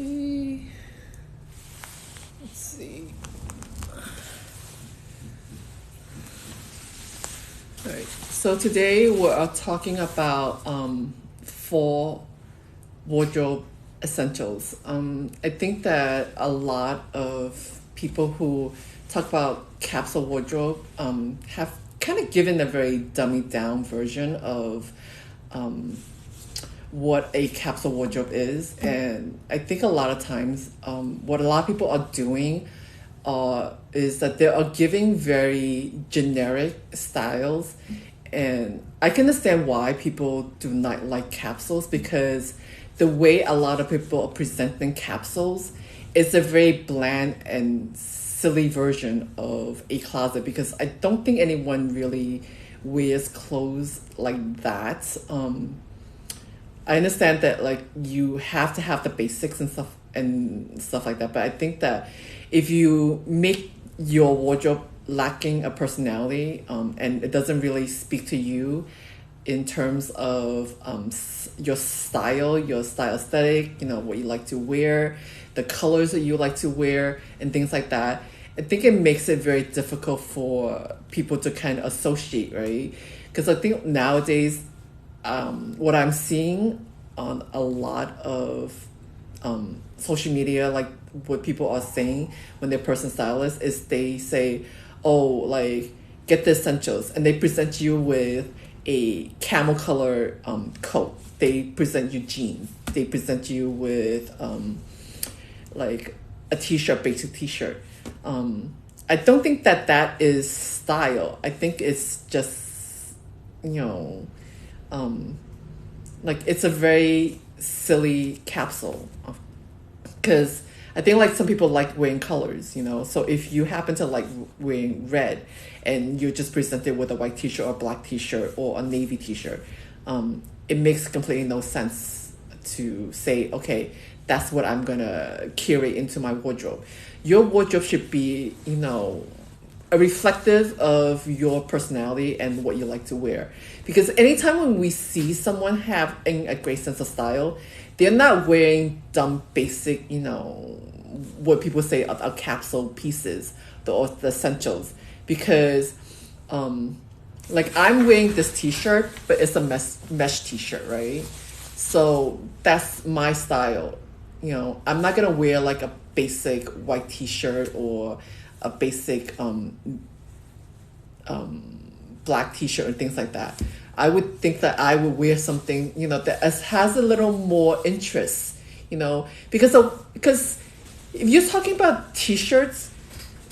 Okay. Let's see. All right. So today we're talking about fall wardrobe essentials. I think that a lot of people who talk about capsule wardrobe have kind of given a very dummied down version of what a capsule wardrobe is. And I think a lot of times what a lot of people are doing is that they are giving very generic styles. And I can understand why people do not like capsules, because the way a lot of people are presenting capsules is a very bland and silly version of a closet, because I don't think anyone really wears clothes like that. I understand that like you have to have the basics and stuff like that, but I think that if you make your wardrobe lacking a personality and it doesn't really speak to you in terms of your style aesthetic, what you like to wear, the colors that you like to wear, and things like that, I think it makes it very difficult for people to kind of associate, right? Because I think nowadays what I'm seeing on a lot of social media, like what people are saying when they're person stylists, is they say, oh, like, get the essentials, and they present you with a camel color coat. They present you jeans. They present you with like a t-shirt, basic t-shirt. I don't think that is style. I think it's just, like it's a very silly capsule, because I think like some people like wearing colors, so if you happen to like wearing red and you're just presented with a white t-shirt or a black t-shirt or a navy t-shirt, it makes completely no sense to say, okay, that's what I'm gonna curate into my wardrobe. Your wardrobe should be, a reflective of your personality and what you like to wear. Because anytime when we see someone having a great sense of style, they're not wearing dumb, basic, what people say are capsule pieces, the essentials. Because, like, I'm wearing this t-shirt, but it's a mesh t-shirt, right? So that's my style. I'm not gonna wear like a basic white t-shirt or a basic black t-shirt and things like that. I would think that I would wear something, that has a little more interest, because if you're talking about t-shirts,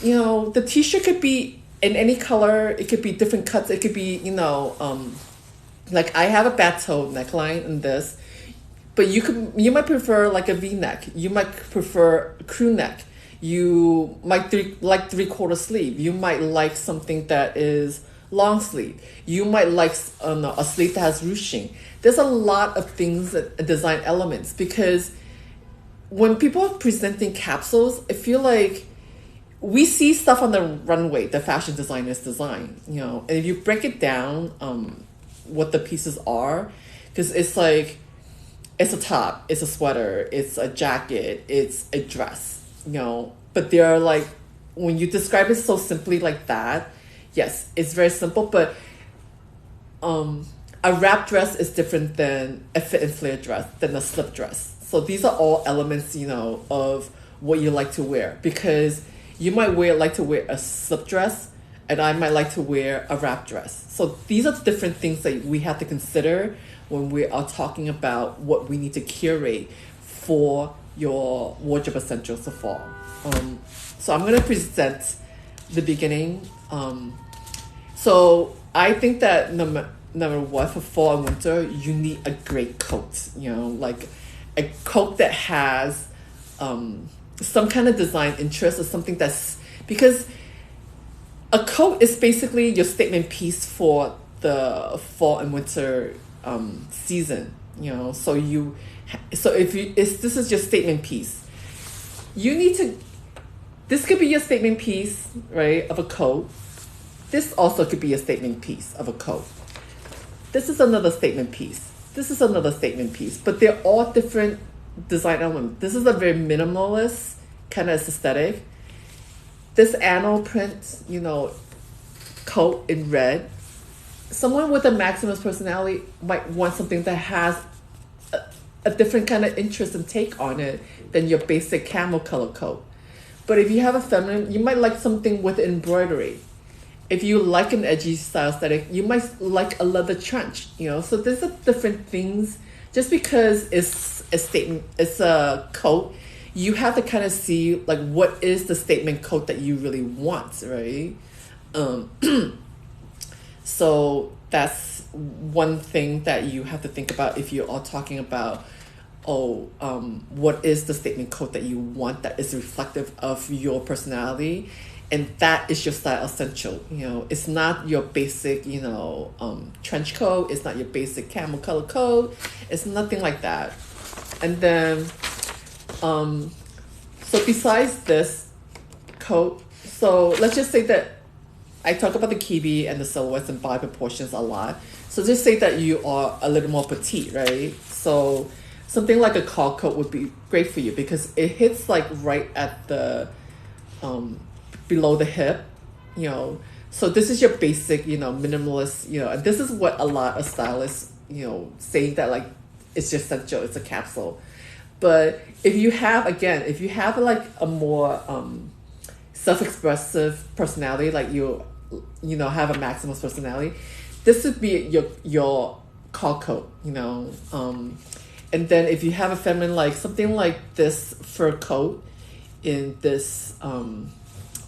the t-shirt could be in any color. It could be different cuts. It could be, like I have a bat-toe neckline in this, but you might prefer like a V-neck. You might prefer a crew neck. You might like 3/4 sleeve. You might like something that is long sleeve. You might like a sleeve that has ruching. There's a lot of things, design elements, because when people are presenting capsules, I feel like we see stuff on the runway the fashion designers design, and if you break it down, what the pieces are, because it's like, it's a top, it's a sweater, it's a jacket, it's a dress, but they're like, when you describe it so simply like that, yes, it's very simple, but a wrap dress is different than a fit and flare dress, than a slip dress. So these are all elements, of what you like to wear, because you might like to wear a slip dress, and I might like to wear a wrap dress. So these are different things that we have to consider when we are talking about what we need to curate for your wardrobe essentials for fall. So I'm going to present the beginning. So I think that number one, for fall and winter, you need a great coat, like a coat that has some kind of design interest, or something that's, because a coat is basically your statement piece for the fall and winter season, so this is your statement piece, this could be your statement piece, right, of a coat. This also could be a statement piece of a coat. This is another statement piece. This is another statement piece, but they're all different design element. This is a very minimalist kind of aesthetic. This animal print, coat in red. Someone with a maximalist personality might want something that has a different kind of interest and take on it than your basic camel color coat. But if you have a feminine, you might like something with embroidery. If you like an edgy style aesthetic, you might like a leather trench, So there's different things. Just because it's a statement, it's a coat, you have to kind of see like what is the statement coat that you really want, right? So that's one thing that you have to think about if you are talking about, what is the statement coat that you want that is reflective of your personality, and that is your style essential. It's not your basic, trench coat. It's not your basic camel color coat. It's nothing like that. And then, so besides this coat, so let's just say that I talk about the kiwi and the silhouettes and body proportions a lot. So just say that you are a little more petite, right? So something like a collar coat would be great for you because it hits like right at the below the hip, So this is your basic, minimalist, and this is what a lot of stylists, saying that like it's just essential, it's a capsule. But if you have like a more self-expressive personality, like you have a maximalist personality, this would be your collar coat, and then if you have a feminine, like something like this fur coat in this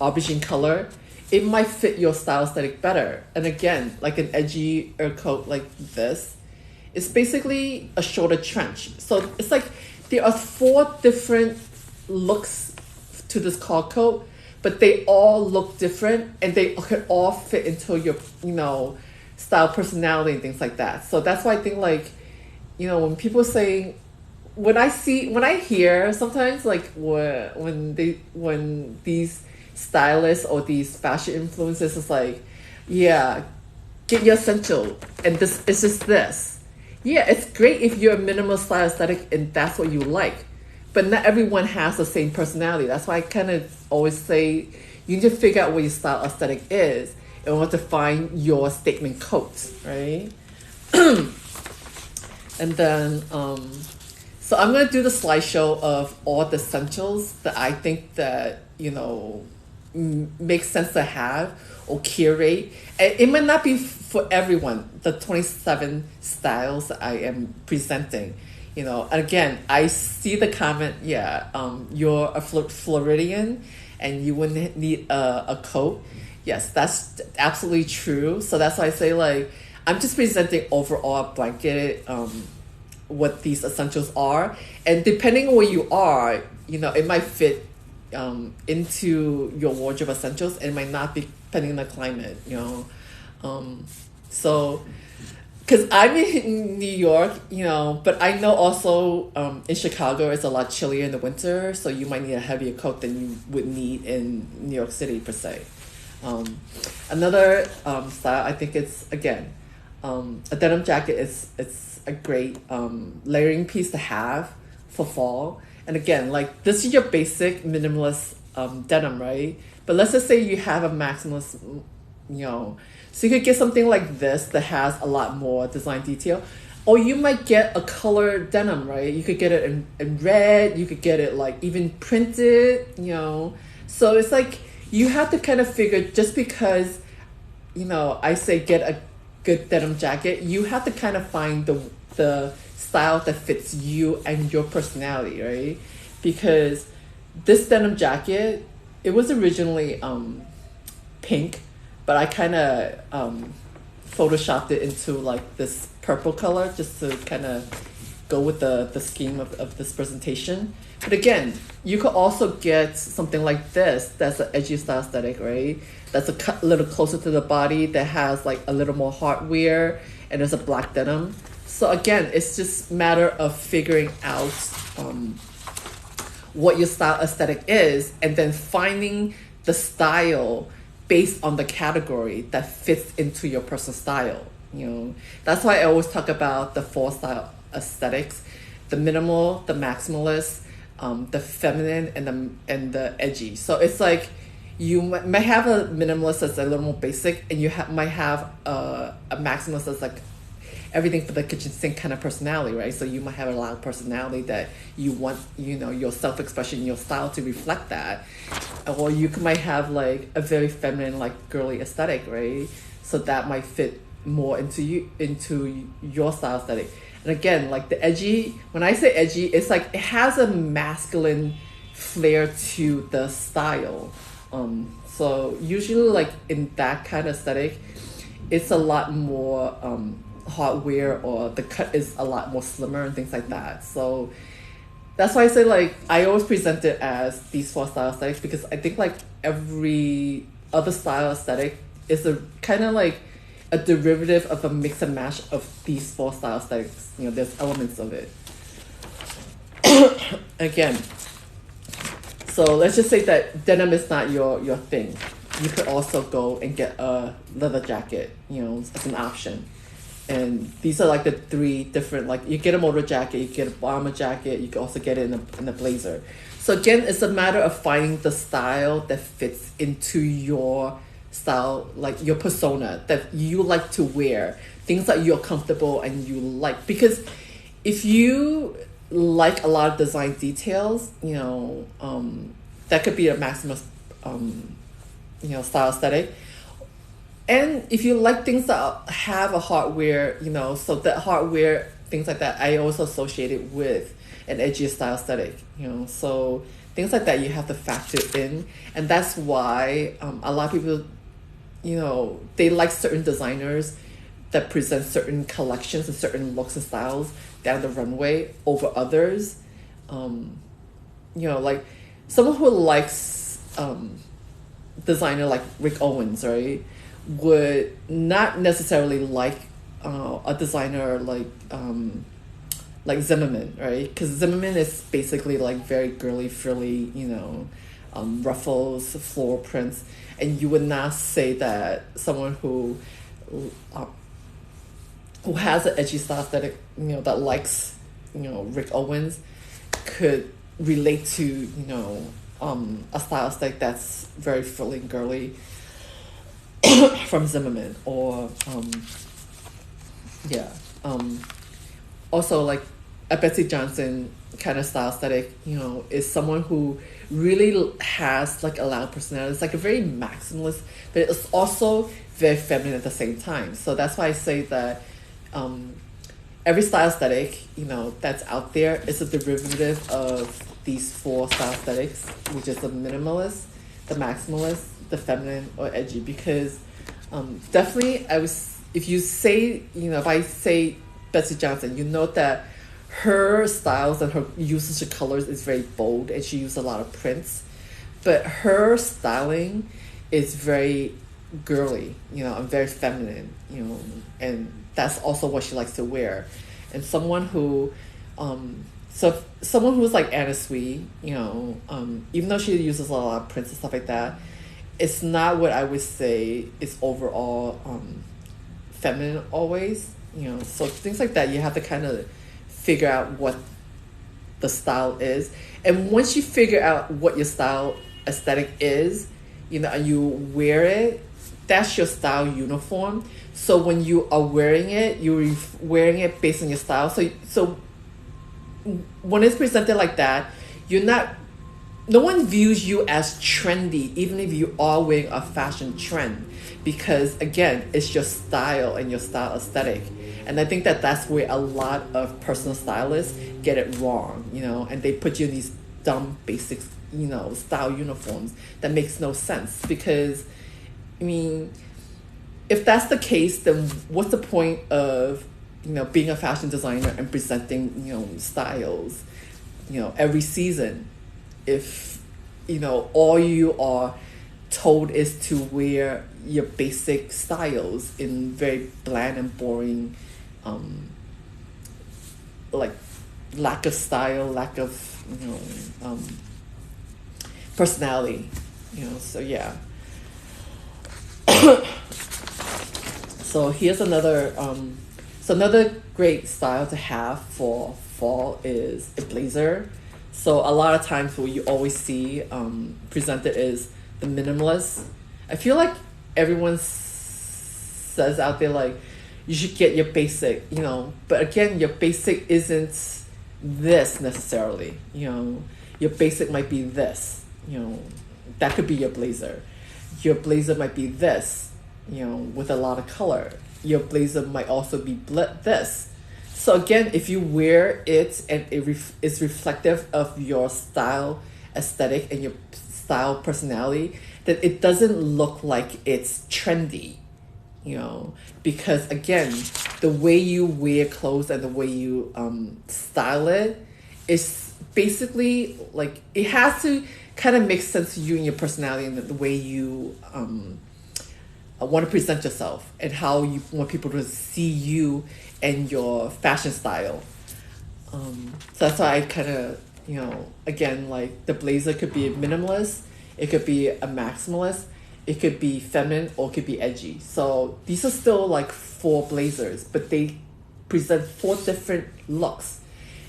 aubergine color, it might fit your style aesthetic better. And again, like an edgy coat like this, it's basically a shorter trench. So it's like there are 4 different looks to this collar coat, but they all look different and they could all fit into your, style, personality and things like that. So that's why I think like, when people say, when I hear sometimes like when these stylists or these fashion influencers is like, yeah, get your essential and this is just this. Yeah, it's great if you're a minimal style aesthetic and that's what you like. But not everyone has the same personality. That's why I kind of always say you need to figure out what your style aesthetic is in order to find your statement coats, right? And then, so I'm going to do the slideshow of all the essentials that I think that, makes sense to have or curate. And it might not be for everyone, the 27 styles that I am presenting. And again, I see the comment, you're a Floridian and you wouldn't need a coat. Yes, that's absolutely true. So that's why I say like, I'm just presenting overall blanket what these essentials are. And depending on where you are, it might fit into your wardrobe essentials and it might not be depending on the climate, So, because I'm in New York, but I know also in Chicago it's a lot chillier in the winter, so you might need a heavier coat than you would need in New York City per se. Another style, I think it's, again, a denim jacket it's a great layering piece to have for fall. And again, like this is your basic minimalist denim, right? But let's just say you have a maximalist, so you could get something like this that has a lot more design detail. Or you might get a colored denim, right? You could get it in red, you could get it like even printed, So it's like you have to kind of figure, just because, I say get a good denim jacket, you have to kind of find the style that fits you and your personality, right? Because this denim jacket, it was originally pink, but I kind of photoshopped it into like this purple color just to kind of go with the scheme of this presentation. But again, you could also get something like this that's an edgy style aesthetic, right? That's a little closer to the body, that has like a little more hardware, and there's a black denim. So again, it's just a matter of figuring out what your style aesthetic is, and then finding the style based on the category that fits into your personal style. That's why I always talk about the 4 style aesthetics. the minimal, the maximalist, the feminine, and the edgy. So it's like you might have a minimalist that's a little more basic, and you might have a maximalist that's like everything for the kitchen sink kind of personality, right? So you might have a loud personality that you want, your self-expression, your style to reflect that. Or you might have like a very feminine, like girly aesthetic, right? So that might fit more into your style aesthetic. And again, like the edgy, when I say edgy, it's like it has a masculine flair to the style. So usually like in that kind of aesthetic, it's a lot more hardware, or the cut is a lot more slimmer and things like that. So that's why I say like I always present it as these four style aesthetics, because I think like every other style aesthetic is a kind of like a derivative of a mix and match of these four style aesthetics. There's elements of it. Again, so let's just say that denim is not your thing. You could also go and get a leather jacket, as an option. And these are like the three different, like you get a motor jacket, you get a bomber jacket, you can also get it in a blazer. So again, it's a matter of finding the style that fits into your style, like your persona that you like to wear, things that you're comfortable and you like. Because if you like a lot of design details, that could be a maximalist, style aesthetic. And if you like things that have a hardware, so that hardware, things like that, I also associate it with an edgy style aesthetic, so things like that you have to factor in. And that's why a lot of people, they like certain designers that present certain collections and certain looks and styles down the runway over others. Like someone who likes designer like Rick Owens, right, would not necessarily like a designer like Zimmerman, right? Because Zimmerman is basically like very girly, frilly, ruffles, floral prints, and you would not say that someone who has an edgy style aesthetic, that likes, Rick Owens, could relate to, a style aesthetic that's very frilly and girly from Zimmerman. Or also like a Betsy Johnson kind of style aesthetic, is someone who really has like a loud personality. It's like a very maximalist, but it's also very feminine at the same time. So that's why I say that every style aesthetic, that's out there is a derivative of these four style aesthetics, which is the minimalist, the maximalist, the feminine, or edgy. Because definitely if you say, if I say Betsy Johnson, you know that her styles and her usage of colors is very bold, and she uses a lot of prints, but her styling is very girly, and very feminine, and that's also what she likes to wear. And someone who someone who's like Anna Sui, even though she uses a lot of prints and stuff like that, it's not what I would say is overall feminine always, so things like that you have to kind of figure out what the style is. And once you figure out what your style aesthetic is, and you wear it, that's your style uniform. So when you are wearing it, you're wearing it based on your style. So when it's presented like that, no one views you as trendy, even if you are wearing a fashion trend, because again, it's your style and your style aesthetic. And I think that that's where a lot of personal stylists get it wrong, and they put you in these dumb basic, style uniforms that makes no sense. Because, if that's the case, then what's the point of, being a fashion designer and presenting, styles, every season, if, all you are told is to wear your basic styles in very bland and boring, like lack of style, lack of, personality, so yeah. So here's another great style to have for fall is a blazer. So a lot of times what you always see presented is the minimalist. I feel like everyone says out there like you should get your basic, you know, but again, your basic isn't this necessarily, you know. Your basic might be this, you know, that could be your blazer. Your blazer might be this, you know, with a lot of color. Your blazer might also be this. So again, if you wear it and is reflective of your style, aesthetic, and your style personality, then it doesn't look like it's trendy, you know, because again, the way you wear clothes and the way you style it is basically like it has to kind of make sense to you and your personality and the way you want to present yourself and how you want people to see you and your fashion style. So that's why I kind of, you know, again, like the blazer could be a minimalist, it could be a maximalist, it could be feminine, or it could be edgy. So these are still like 4 blazers, but they present 4 different looks.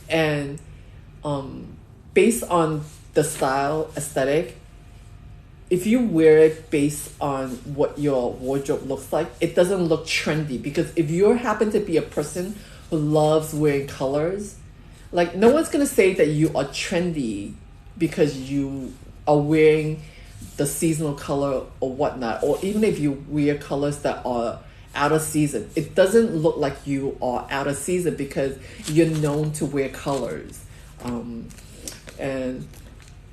And based on the style, aesthetic, if you wear it based on what your wardrobe looks like, it doesn't look trendy. Because if you happen to be a person who loves wearing colors, like no one's gonna say that you are trendy because you are wearing the seasonal color or whatnot, or even if you wear colors that are out of season, it doesn't look like you are out of season because you're known to wear colors. And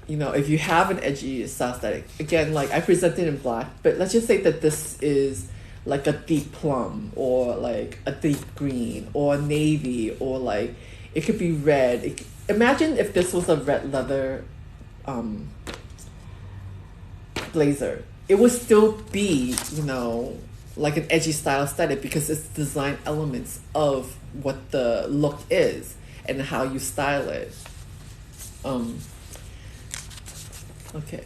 you know, if you have an edgy style aesthetic, again, like I presented in black, but let's just say that this is like a deep plum or like a deep green or navy, or like it could be red. Imagine if this was a red leather blazer. It would still be, you know, like an edgy style aesthetic because it's design elements of what the look is and how you style it. Okay,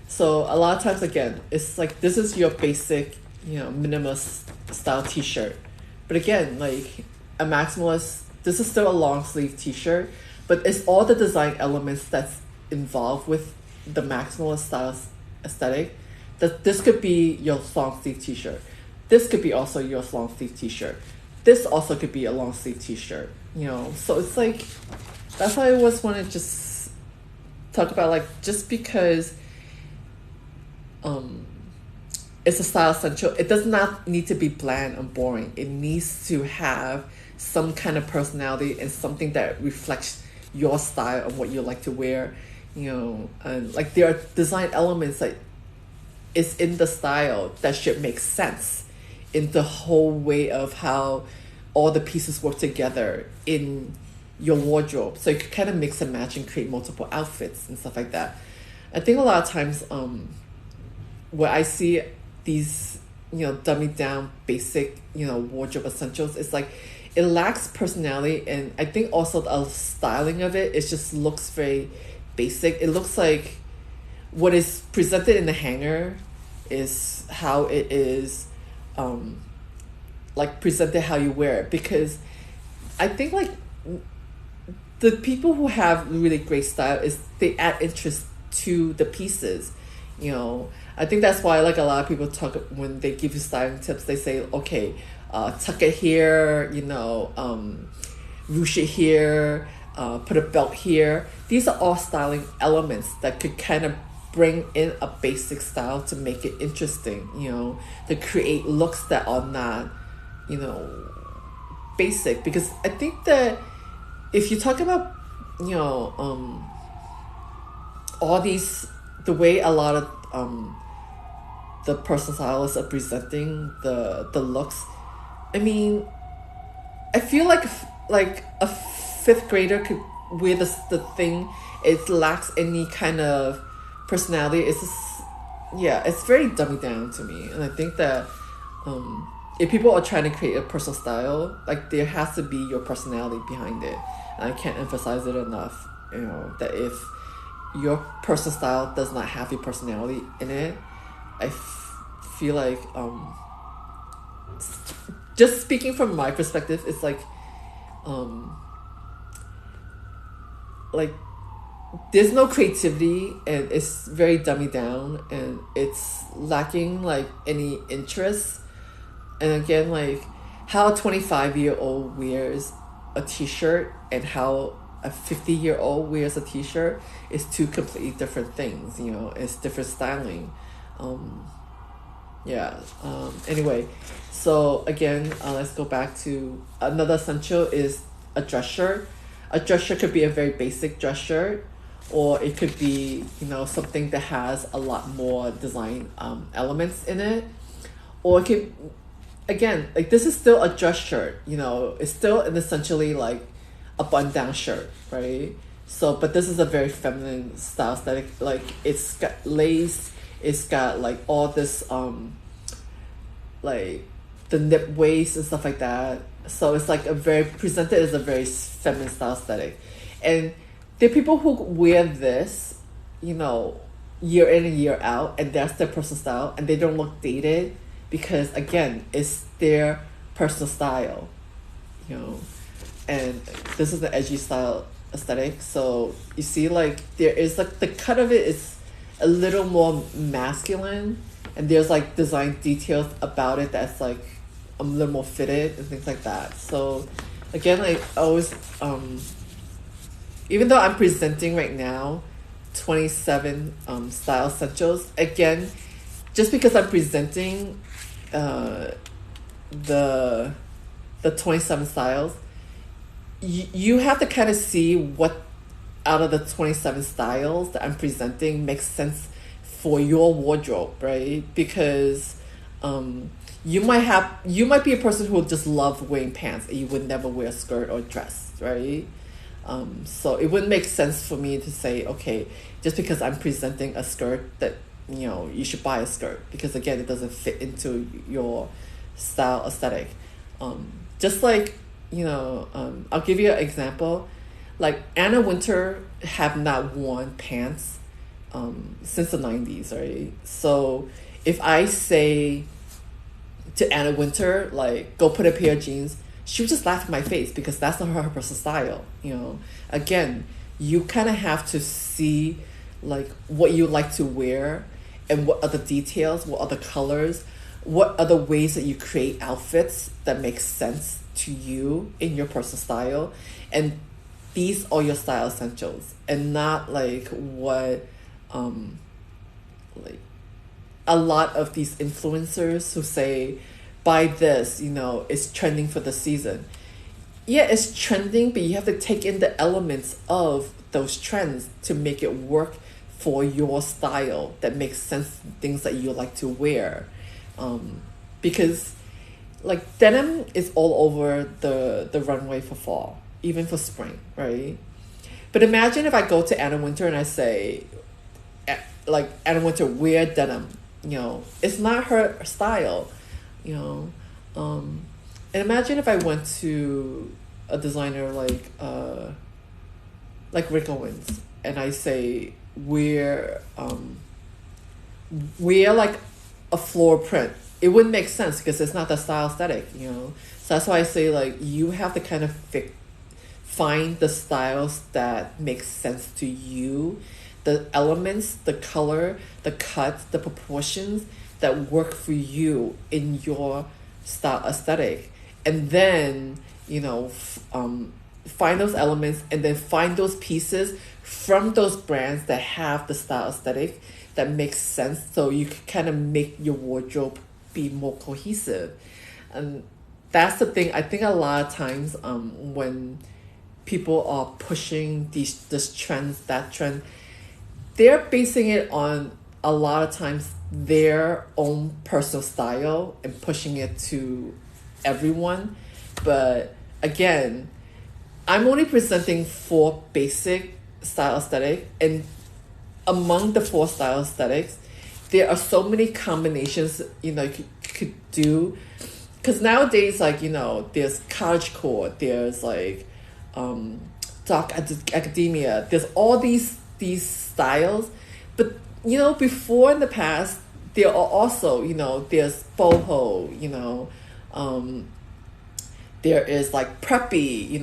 so a lot of times again, it's like this is your basic, you know, minimalist style t-shirt. But again, like a maximalist, this is still a long sleeve t-shirt, but it's all the design elements that's involved with the maximalist style aesthetic. That this could be your long sleeve t-shirt. This could be also your long sleeve t-shirt. This also could be a long sleeve t-shirt, you know. So it's like, that's why I always want to just talk about, like, just because it's a style essential, it does not need to be bland and boring. It needs to have some kind of personality and something that reflects your style and what you like to wear, you know. And like there are design elements that is in the style that should make sense in the whole way of how all the pieces work together in your wardrobe, so you can kind of mix and match and create multiple outfits and stuff like that. I think a lot of times where I see these, you know, dummied down basic, you know, wardrobe essentials, it's like it lacks personality. And I think also the styling of it just looks very basic. It looks like what is presented in the hanger is how it is like presented, how you wear it. Because I think like the people who have really great style is they add interest to the pieces, you know. I think that's why like a lot of people talk when they give you styling tips, they say, okay, tuck it here, you know, ruche it here, put a belt here. These are all styling elements that could kind of bring in a basic style to make it interesting, you know, to create looks that are not, you know, basic. Because I think that if you talk about, you know, all these, the way a lot of the personal stylists are presenting the looks, I mean, I feel like a 5th grader could wear the thing. It lacks any kind of personality. It's just, yeah, it's very dumbed down to me. And I think that if people are trying to create a personal style, like there has to be your personality behind it. And I can't emphasize it enough, you know, that if your personal style does not have your personality in it, I feel like just speaking from my perspective, it's like like there's no creativity, and it's very dummy down, and it's lacking like any interest. And again, like how a 25-year-old wears a t-shirt and how a 50-year-old wears a t-shirt is two completely different things. It's different styling. Yeah. Anyway, so again, let's go back to another essential is a dress shirt. A dress shirt could be a very basic dress shirt, or it could be something that has a lot more design elements in it, or it could, again, like this is still a dress shirt. It's still an essentially like a button down shirt, right? So, but this is a very feminine style aesthetic. Like it's got lace, it's got like all this like the nip waist and stuff like that. So it's like a very presented as a very feminine style aesthetic. And there are people who wear this, year in and year out, and that's their personal style, and they don't look dated because again, it's their personal style, and this is the edgy style aesthetic. So you see, like there is like the cut of it is a little more masculine, and there's like design details about it that's like a little more fitted and things like that. So again, I always even though I'm presenting right now 27 style essentials, again, just because I'm presenting the 27 styles, you have to kind of see what out of the 27 styles that I'm presenting makes sense for your wardrobe, right? Because you might be a person who will just love wearing pants and you would never wear a skirt or dress, right? So it wouldn't make sense for me to say, okay, just because I'm presenting a skirt that you should buy a skirt, because again, it doesn't fit into your style aesthetic. Just like I'll give you an example. Like Anna Wintour have not worn pants since the 90s, right? So if I say to Anna Wintour, like, go put a pair of jeans, she would just laugh in my face because that's not her personal style. Again, you kind of have to see like what you like to wear and what other details, what other colors, what other ways that you create outfits that make sense to you in your personal style. And these are your style essentials, and not like what like a lot of these influencers who say, buy this, it's trending for the season. Yeah, it's trending, but you have to take in the elements of those trends to make it work for your style that makes sense, things that you like to wear. Because like denim is all over the runway for fall, even for spring, right? But imagine if I go to Anna Wintour and I say, like, Anna Wintour, wear denim. It's not her style. And imagine if I went to a designer like Rick Owens, and I say wear like a floor print. It wouldn't make sense because it's not the style aesthetic. So that's why I say, like, you have to kind of find the styles that make sense to you, the elements, the color, the cut, the proportions that work for you in your style aesthetic. And then, find those elements, and then find those pieces from those brands that have the style aesthetic that makes sense, so you can kind of make your wardrobe be more cohesive. And that's the thing. I think a lot of times when people are pushing this trends, that trend, they're basing it on a lot of times their own personal style and pushing it to everyone. But again, I'm only presenting 4 basic style aesthetic, and among the 4 style aesthetics, there are so many combinations you could do. Because nowadays, like, there's cottagecore, there's like dark academia, there's all these styles. But before, in the past, there are also there's boho, there is like preppy,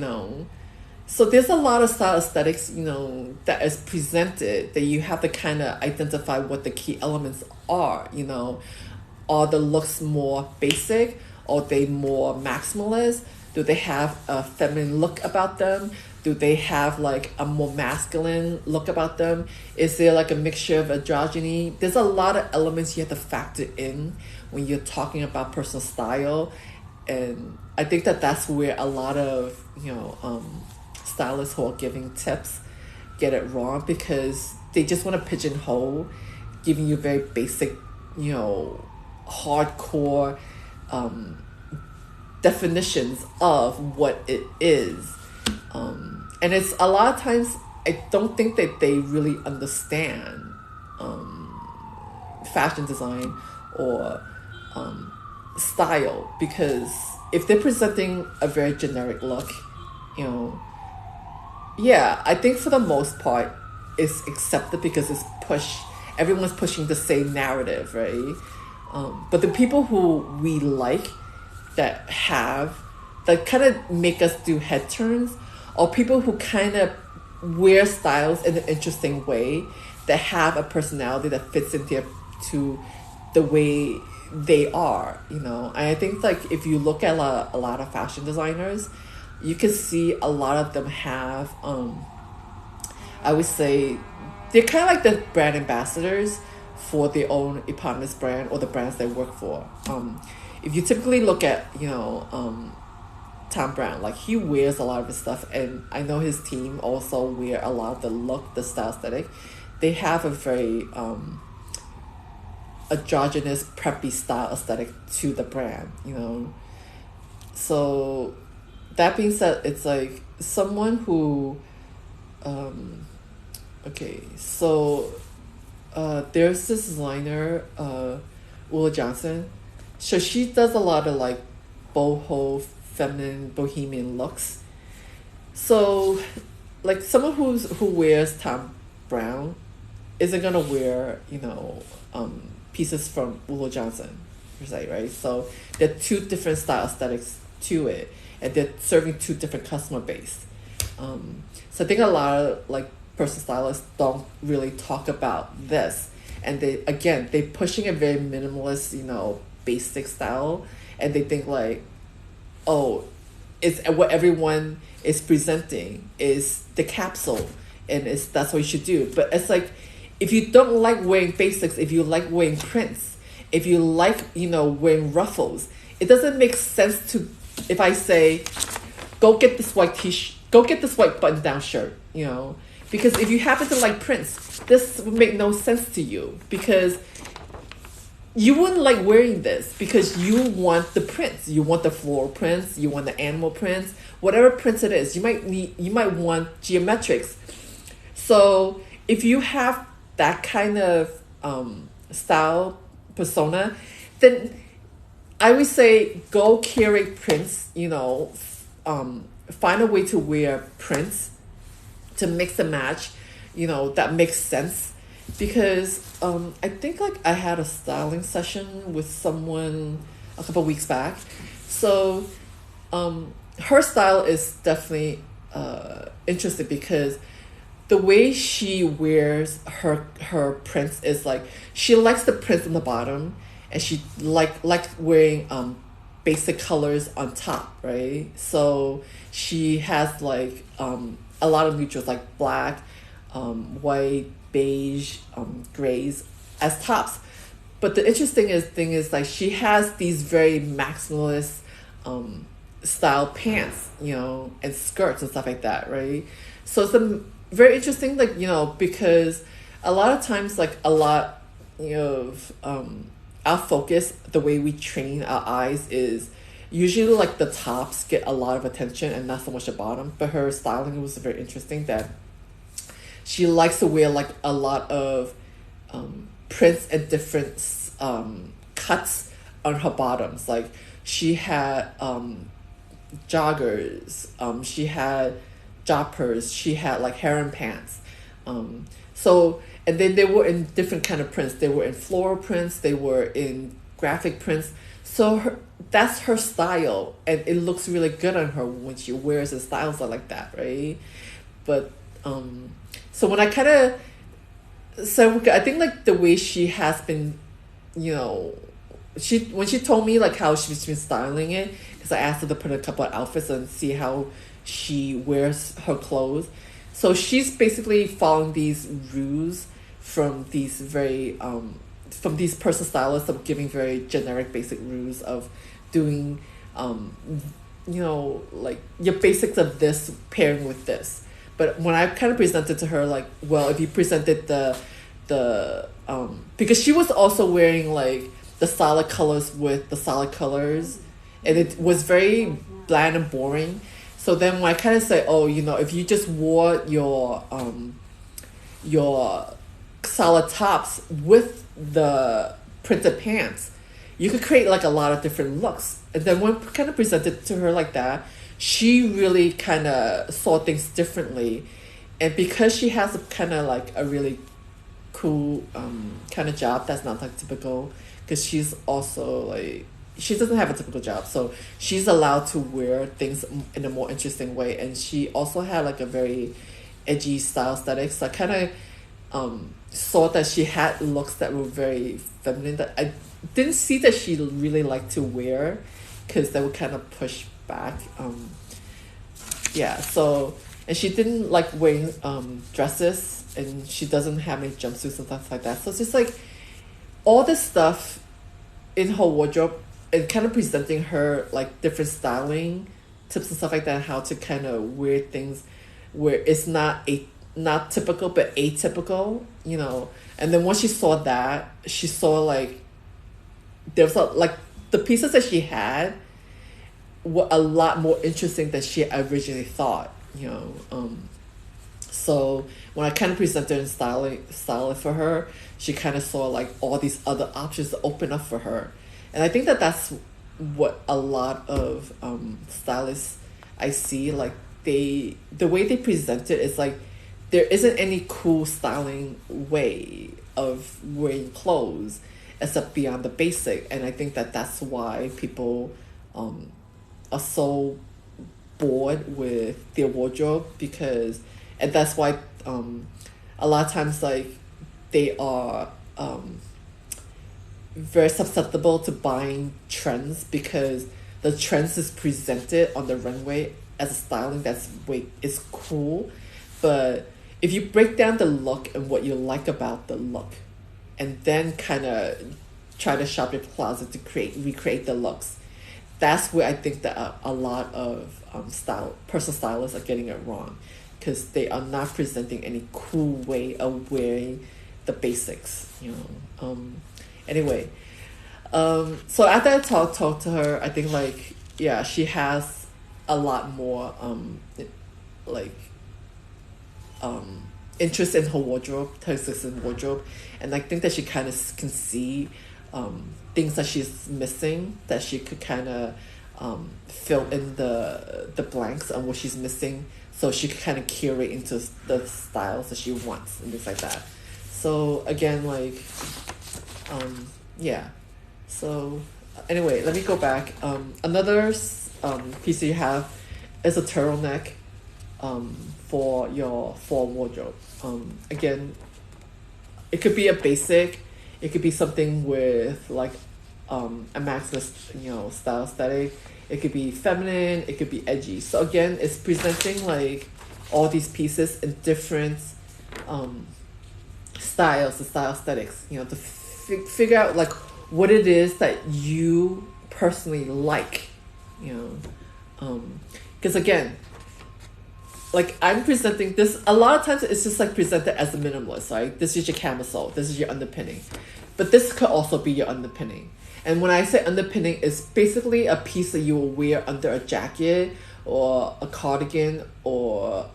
So there's a lot of style aesthetics, that is presented that you have to kind of identify what the key elements are. Are the looks more basic? Are they more maximalist? Do they have a feminine look about them? Do they have like a more masculine look about them? Is there like a mixture of androgyny? There's a lot of elements you have to factor in when you're talking about personal style. And I think that that's where a lot of, stylists who are giving tips get it wrong, because they just want to pigeonhole, giving you very basic, hardcore definitions of what it is. And it's a lot of times, I don't think that they really understand fashion design or style, because if they're presenting a very generic look, I think for the most part it's accepted because everyone's pushing the same narrative, right? But the people who we like that kind of make us do head turns, or people who kind of wear styles in an interesting way, that have a personality that fits into the way they are, And I think like if you look at a lot of fashion designers, you can see a lot of them have, I would say, they're kind of like the brand ambassadors for their own eponymous brand or the brands they work for. If you typically look at, Tom Brown, like he wears a lot of his stuff, and I know his team also wear a lot of the style aesthetic. They have a very androgynous, preppy style aesthetic to the brand, So that being said, it's like someone who, there's this designer, Ulla Johnson. So she does a lot of like boho, feminine, bohemian looks. So like someone who wears Tom Brown isn't gonna wear, pieces from Ulla Johnson, per se, right? So there are two different style aesthetics to it, and they're serving two different customer base. So I think a lot of like personal stylists don't really talk about this, and they pushing a very minimalist, basic style, and they think like, oh, it's what everyone is presenting is the capsule, and that's what you should do. But it's like, if you don't like wearing basics, if you like wearing prints, if you like, wearing ruffles, it doesn't make sense to, if I say, go get this white t-shirt, go get this white button-down shirt, because if you happen to like prints, this would make no sense to you, because you wouldn't like wearing this because you want the prints, you want the floral prints, you want the animal prints, whatever prints it is. You might want geometrics. So if you have that kind of style persona, then I would say go curate prints, find a way to wear prints to mix and match, that makes sense. Because I think like I had a styling session with someone a couple of weeks back. So her style is definitely interesting, because the way she wears her prints is like, she likes the prints on the bottom, and she likes wearing basic colors on top, right? So she has like a lot of neutrals like black, white, beige, grays as tops. But the interesting thing is like she has these very maximalist style pants, and skirts and stuff like that, right? So it's very interesting, like, because a lot of times, like of our focus, the way we train our eyes is usually like the tops get a lot of attention and not so much the bottom. But her styling was very interesting, that she likes to wear like a lot of prints and different cuts on her bottoms. Like she had joggers, she had joppers, she had like harem pants. And then they were in different kind of prints. They were in floral prints, they were in graphic prints. So that's her style, and it looks really good on her when she wears and styles it like that, right? But so when I kind of, so I think like the way she has been, you know, when she told me like how she's been styling it, because I asked her to put a couple of outfits and see how she wears her clothes. So she's basically following these rules from these very from these person stylists of giving very generic basic rules of doing you know, like your basics of this pairing with this. But when I kind of presented to her, like, well, if you presented the because she was also wearing like the solid colors with the solid colors, and it was very bland and boring. So then when I kind of say, oh, you know, if you just wore your solid tops with the printed pants, you could create like a lot of different looks. And then when I kind of presented to her like that, she really kind of saw things differently. And because she has a kind of like a really cool kind of job that's not like typical, because she's also like, she doesn't have a typical job, so she's allowed to wear things in a more interesting way. And she also had like a very edgy style aesthetic, so I kind of saw that she had looks that were very feminine that I didn't see that she really liked to wear, because they would kind of push back. Yeah, so, and she didn't like wearing dresses, and she doesn't have any jumpsuits and stuff like that. So it's just like all this stuff in her wardrobe, and kind of presenting her like different styling tips and stuff like that, how to kind of wear things where it's not typical but atypical, you know. And then once she saw that, she saw like there's like the pieces that she had were a lot more interesting than she originally thought, you know. So when I kind of presented and style it for her, she kind of saw like all these other options open up for her. And I think that that's what a lot of stylists I see, like the way they present it is like there isn't any cool styling way of wearing clothes except beyond the basic. And I think that that's why people are so bored with their wardrobe, and that's why a lot of times like they are very susceptible to buying trends, because the trends is presented on the runway as a styling is cool. But if you break down the look and what you like about the look, and then kind of try to shop your closet to recreate the looks, that's where I think that a lot of personal stylists are getting it wrong, because they are not presenting any cool way of wearing the basics, you know. Anyway, so after I talked to her, I think like, yeah, she has a lot more interest in her wardrobe, her existing wardrobe, and I think that she kind of can see things that she's missing, that she could kind of fill in the blanks on what she's missing, so she could kind of curate into the styles that she wants and things like that. So again, like yeah. So anyway, let me go back. Another piece you have is a turtleneck for your fall wardrobe. Again, it could be a basic, it could be something with like a maximalist, you know, style aesthetic. It could be feminine, it could be edgy. So again, it's presenting like all these pieces in different styles and style aesthetics, you know, to figure out like what it is that you personally like, you know. Because again, like I'm presenting this, a lot of times it's just like presented as a minimalist, right? This is your camisole, this is your underpinning. But this could also be your underpinning. And when I say underpinning, it's basically a piece that you will wear under a jacket or a cardigan or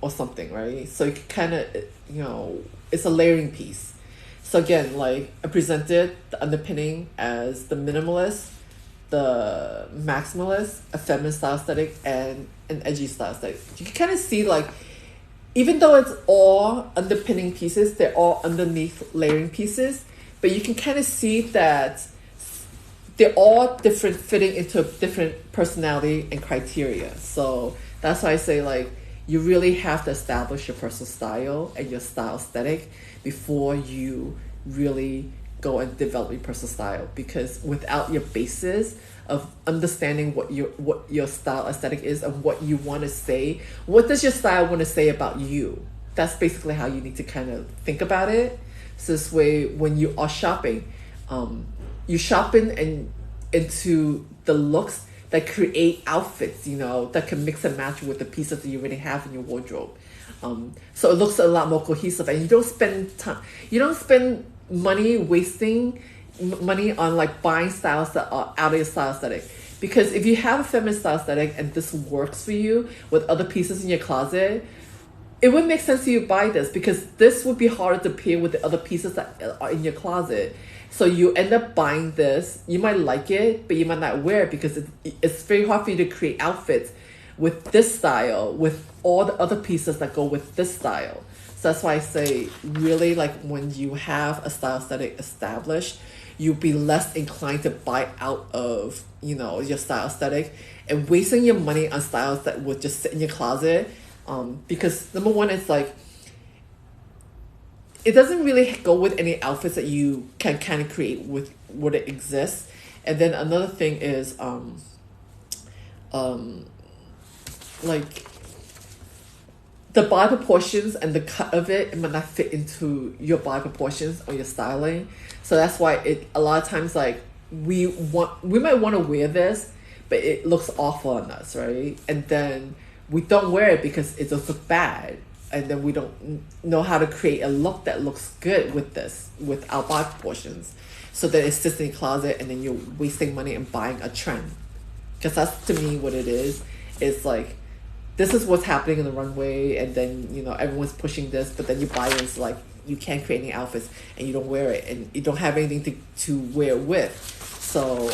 something, right? So you can kind of, you know, it's a layering piece. So again, like I presented the underpinning as the minimalist, the maximalist, a feminine style aesthetic, and an edgy style aesthetic. You can kind of see like, even though it's all underpinning pieces, they're all underneath layering pieces, but you can kind of see that they're all different, fitting into different personality and criteria. So that's why I say, like, you really have to establish your personal style and your style aesthetic before you really go and develop your personal style. Because without your basis of understanding what your style aesthetic is and what you want to say, what does your style want to say about you? That's basically how you need to kind of think about it. So this way, when you are shopping, you shopping and into the looks that create outfits, you know, that can mix and match with the pieces that you already have in your wardrobe. So it looks a lot more cohesive, and you don't spend money wasting money on like buying styles that are out of your style aesthetic. Because if you have a feminine style aesthetic and this works for you with other pieces in your closet, it would make sense to you buy this, because this would be harder to pair with the other pieces that are in your closet. So you end up buying this. You might like it, but you might not wear it because it's very hard for you to create outfits with this style, with all the other pieces that go with this style. So that's why I say, really, like, when you have a style aesthetic established, you'll be less inclined to buy out of, you know, your style aesthetic and wasting your money on styles that would just sit in your closet. Because number one, it's like, it doesn't really go with any outfits that you can kind of create with what it exists. And then another thing is, like, the body proportions and the cut of it might not fit into your body proportions or your styling. So that's why a lot of times, like, we might want to wear this, but it looks awful on us, right? And then we don't wear it because it just looks bad. And then we don't know how to create a look that looks good with our body proportions. So that it sits in your closet, and then you're wasting money and buying a trend. Because that's, to me, what it is. It's like, this is what's happening in the runway, and then, you know, everyone's pushing this, but then you buy it, it's like, you can't create any outfits, and you don't wear it, and you don't have anything to wear with. So,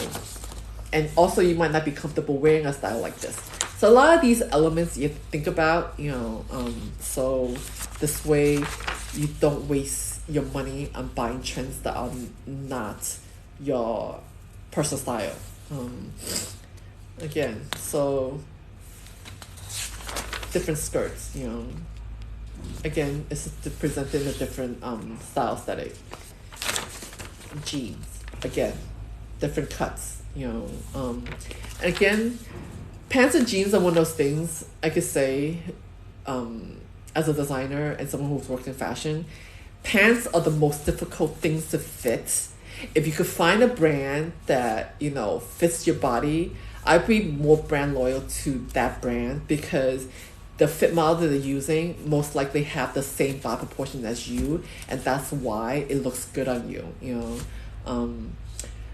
and also you might not be comfortable wearing a style like this. So a lot of these elements you have to think about, you know, so this way you don't waste your money on buying trends that are not your personal style. Again, so different skirts, you know. Again, it's presenting a different style aesthetic. Jeans, again, different cuts, you know. And again, pants and jeans are one of those things I could say, as a designer and someone who's worked in fashion, pants are the most difficult things to fit. If you could find a brand that, you know, fits your body, I'd be more brand loyal to that brand, because the fit model that they're using most likely have the same body proportion as you, and that's why it looks good on you, you know.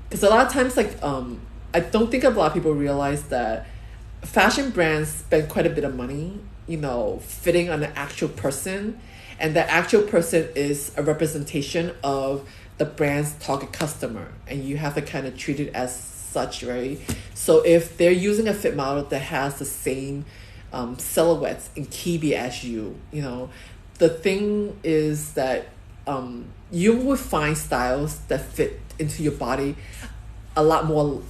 Because a lot of times, like, I don't think a lot of people realize that fashion brands spend quite a bit of money, you know, fitting on an actual person, and the actual person is a representation of the brand's target customer, and you have to kind of treat it as such, right? So if they're using a fit model that has the same silhouettes and kibi as you know, the thing is that you will find styles that fit into your body a lot more.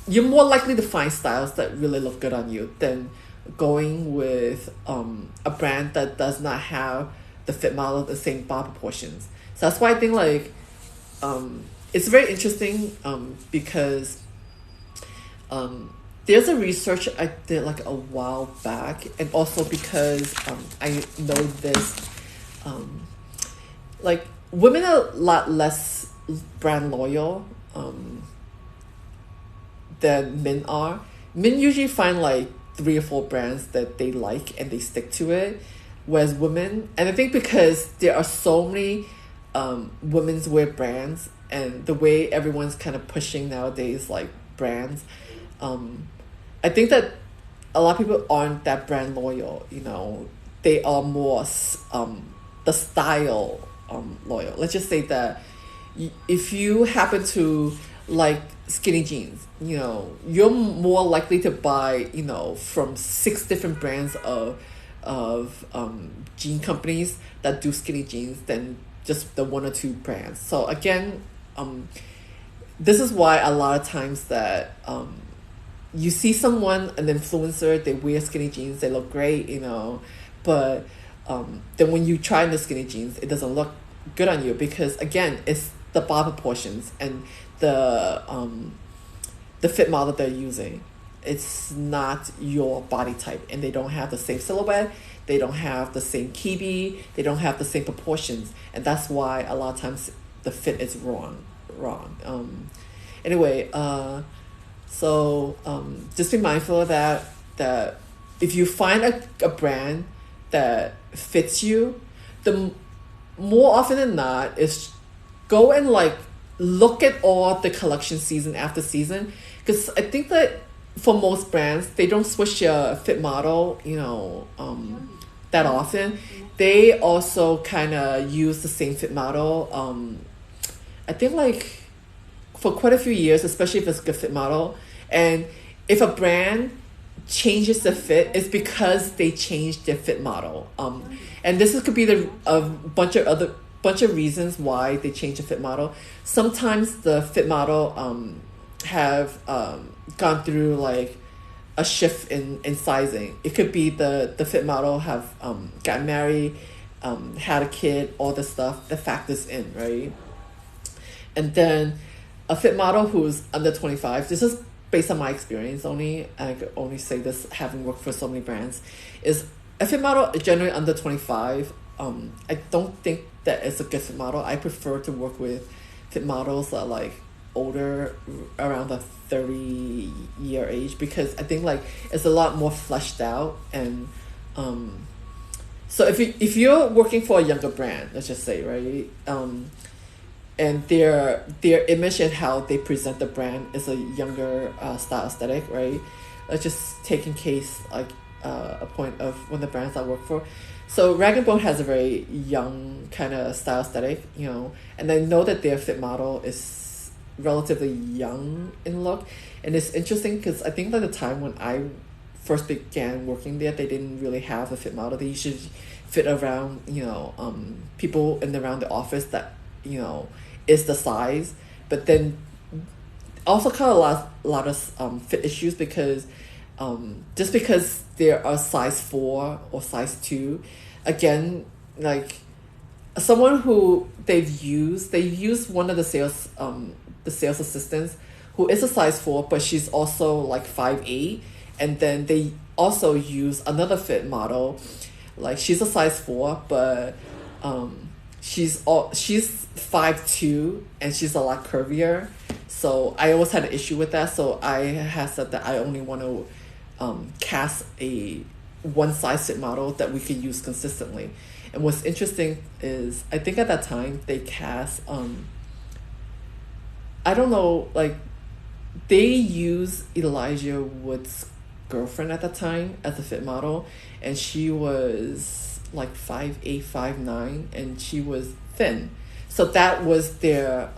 You're more likely to find styles that really look good on you than going with a brand that does not have the fit model, the same body proportions. So that's why I think, like, it's very interesting, because there's a research I did like a while back, and also because I know this, like, women are a lot less brand loyal than men are. Men usually find like 3 or 4 brands that they like and they stick to it, whereas women, and I think because there are so many women's wear brands, and the way everyone's kind of pushing nowadays, like, brands, I think that a lot of people aren't that brand loyal, you know. They are more the style loyal. Let's just say that if you happen to like skinny jeans, you know, you're more likely to buy, you know, from 6 different brands of jean companies that do skinny jeans than just the 1 or 2 brands. So again, this is why a lot of times that you see someone, an influencer, they wear skinny jeans, they look great, but then when you try on the skinny jeans, it doesn't look good on you because again, it's the body proportions and the fit model they're using. It's not your body type, and they don't have the same silhouette. They don't have the same kibi. They don't have the same proportions, and that's why a lot of times the fit is wrong. Anyway, so just be mindful of that. That if you find a brand that fits you, the more often than not is go and like look at all the collection season after season, because I think that for most brands they don't switch their fit model that often. They also kind of use the same fit model I think like for quite a few years, especially if it's a good fit model. And if a brand changes the fit, it's because they changed their fit model. And could be a bunch of reasons why they change the fit model. Sometimes the fit model have gone through like a shift in sizing. It could be the fit model have got married, had a kid, all the stuff that factors in, right? And then a fit model who's under 25, this is based on my experience only, and I could only say this having worked for so many brands, is a fit model generally under 25. I don't think that it's a good fit model. I prefer to work with fit models that are like older, around the 30-year age, because I think like it's a lot more fleshed out. And so if you're working for a younger brand, let's just say, right, and their image and how they present the brand is a younger style aesthetic, right? Let's just take in case like a point of one of the brands I work for. So Rag & Bone has a very young kind of style aesthetic, and I know that their fit model is relatively young in look. And it's interesting because I think by the time when I first began working there, they didn't really have a fit model. They usually fit around, people in around the office that, is the size. But then also kind of a lot of fit issues because just because there are size 4 or size 2, again, like someone who they use one of the sales assistants who is a size 4, but she's also like 5'8", and then they also use another fit model, like she's a size 4, but she's 5'2", and she's a lot curvier. So I always had an issue with that. So I had said that I only want to cast a one size fit model that we can use consistently. And what's interesting is I think at that time they cast I don't know, like they use Elijah Wood's girlfriend at the time as a fit model, and she was like 5'8", 5'9", and she was thin. So that was their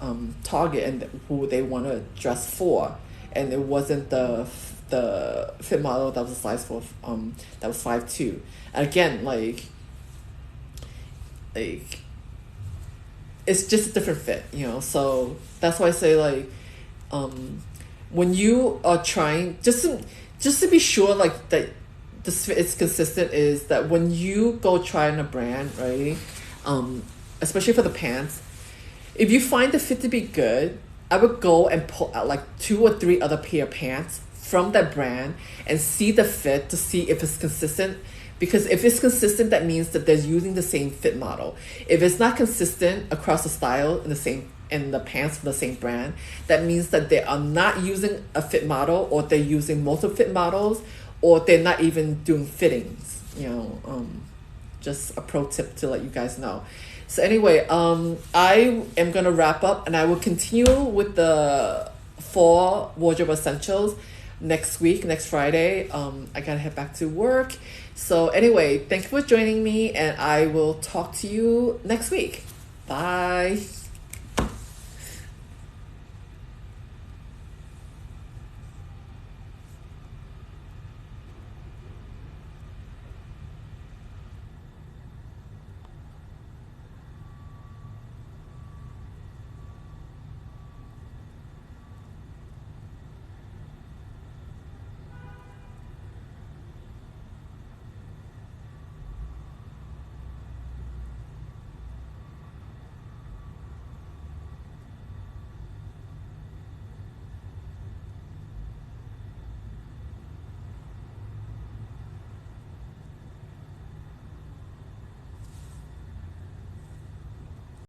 target and who they want to dress for, and it wasn't the fit model that was a size 4 that was 5'2". And again, like it's just a different fit, so that's why I say like when you are trying just to be sure like that this fit is consistent, is that when you go try on a brand, right, especially for the pants, if you find the fit to be good, I would go and pull out like 2 or 3 other pair of pants from that brand and see the fit to see if it's consistent. Because if it's consistent, that means that they're using the same fit model. If it's not consistent across the style in the pants for the same brand, that means that they are not using a fit model, or they're using multiple fit models, or they're not even doing fittings. Just a pro tip to let you guys know. So anyway, I am gonna wrap up, and I will continue with the fall wardrobe essentials next Friday. I gotta head back to work. So anyway, thank you for joining me, and I will talk to you next week. Bye.